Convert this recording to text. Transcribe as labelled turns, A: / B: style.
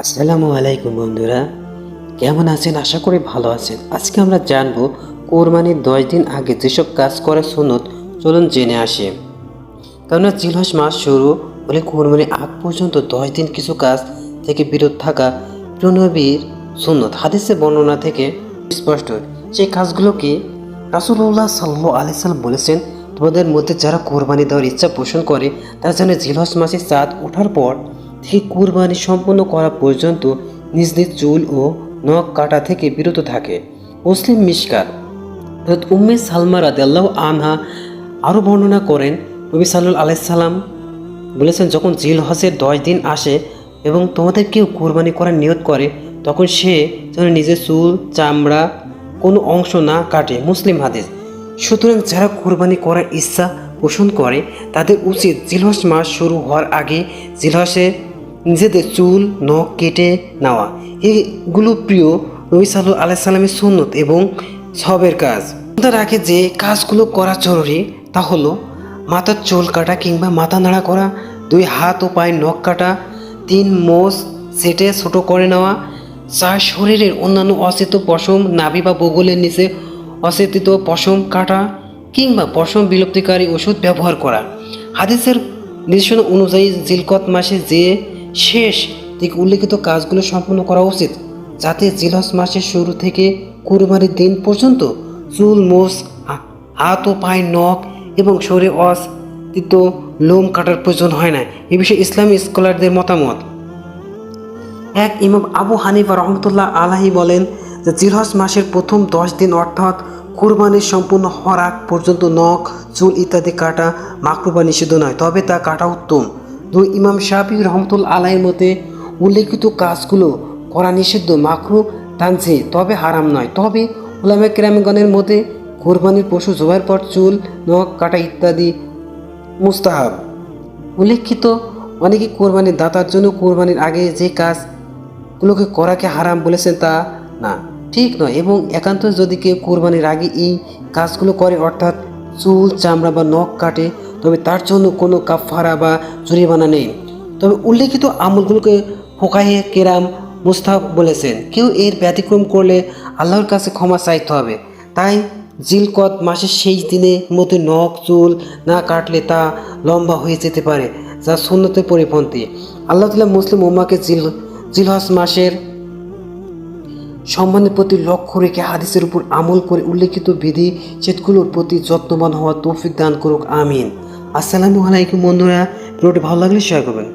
A: আসসালামু আলাইকুম বন্ধুরা, কেমন আছেন? আশা করি ভালো আছেন। আজকে আমরা জানবো কোরবানির 10 দিন আগে যেসব কাজ করা সুন্নত। চলুন জেনে আসি। কেননা জিলহজ মাস শুরু হলে কোরবানির আগ পর্যন্ত 10 দিন কিছু কাজ থেকে বিরত থাকা প্রিয়নবীর সুন্নত। হাদিসে বর্ণনা থেকে স্পষ্ট। সেই কাজগুলো কি? রাসূলুল্লাহ সাল্লাল্লাহু আলাইহি সাল্লাম বলেছেন, তোমাদের মধ্যে যারা কোরবানি দেওয়ার ইচ্ছা পোষণ করে তারা যেন জিলহজ মাসে চাঁদ ওঠার পর থেকে কুরবানি সম্পন্ন করা পর্যন্ত নিজ নিজ চুল ও নখ কাটা থেকে বিরত থাকে। মুসলিম মিশকাত উম্মে সালমা রাদিয়াল্লাহু আনহা আরও বর্ণনা করেন, নবী সাল্লাল্লাহু আলাইহি সাল্লাম বলেছেন, যখন জিলহজের 10 দিন আসে এবং তোমাদের কেউ কুরবানি করার নিয়ত করে তখন সে যেন নিজের চুল চামড়া কোনো অংশ না কাটে। মুসলিম হাদিস। সুতরাং যারা কুরবানি করার ইচ্ছা পোষণ করে তাদের উচিত জিলহজ মাস শুরু হওয়ার আগে জিলহজে নিজেদের চুল নখ কেটে নেওয়া। এগুলো প্রিয় নবী সাল্লাল্লাহু আলাইহি সাল্লামের সুন্নত এবং সবের কাজ। তার আগে যে কাজগুলো করা জরুরি তা হলো মাথার চুল কাটা কিংবা মাথা নাড়া করা, 2 হাত ও পায়ের নখ কাটা, 3 মোষ সেটে ছোট করে নেওয়া, 4 শরীরের অন্যান্য অচেত পশম নাভি বা বগলের নিচে অচেতিত পশম কাটা কিংবা পশম বিলুপ্তিকারী ওষুধ ব্যবহার করা। হাদিসের নির্দেশনা অনুযায়ী জিলকত মাসে যে শেষ দিকে উল্লেখিত কাজগুলো সম্পন্ন করা উচিত, যাতে জিলহজ মাসের শুরু থেকে কুরবানির দিন পর্যন্ত চুল মোষ হাত ও পায়ের নখ এবং শরীরে অস্থিত লোম কাটার প্রয়োজন হয় না। এ বিষয়ে ইসলামী স্কলারদের মতামত। এক ইমাম আবু হানিফা রহমতুল্লাহ আলাহি বলেন যে জিলহজ মাসের প্রথম 10 দিন অর্থাৎ কুরবানির সম্পূর্ণ হওয়ার আগ পর্যন্ত নখ চুল ইত্যাদি কাটা মাকরুহ বা নিষিদ্ধ নয়, তবে তা কাটা উত্তম। 2 ইমাম শাফি রহমতুল্লাহ আলাহির মতে উল্লেখিত কাজগুলো করা নিষিদ্ধ, মাকরুহ তানজিহ, তবে হারাম নয়। তবে উলামায়ে কেরামগণের মতে কোরবানির পশু জবাইয়ের পর চুল নখ কাটা ইত্যাদি মুস্তাহাব। উল্লেখিত অনেকে কোরবানির দাতার জন্য কোরবানির আগে যে কাজগুলোকে করাকে হারাম বলেছেন তা না, ঠিক নয়। এবং একান্ত যদি কেউ কোরবানির আগে এই কাজগুলো করে অর্থাৎ চুল চামড়া বা নখ কাটে, তবে তার জন্য কোনো কাফারা বা জরিমানা নেই। তবে উল্লেখিত আমলগুলোকে ফুকাহে কেরাম মুস্তাহাব বলেছেন। কেউ এর ব্যতিক্রম করলে আল্লাহর কাছে ক্ষমা চাইতে হবে। তাই জিলকদ মাসের শেষ দিনের মধ্যে নখ চুল না কাটলে তা লম্বা হয়ে যেতে পারে, যা সুন্নতের পরিপন্থী। আল্লাহ তাআলা মুসলিম উম্মাহকে জিলহজ মাসের সম্মানের প্রতি লক্ষ্য রেখে হাদিসের উপর আমল করে উল্লেখিত বিধি ছেদগুলোর প্রতি যত্নবান হওয়ার তৌফিক দান করুক, আমিন। আসসালামু আলাইকুম বন্ধুরা, ভিডিওটি ভালো লাগলে শেয়ার করবেন।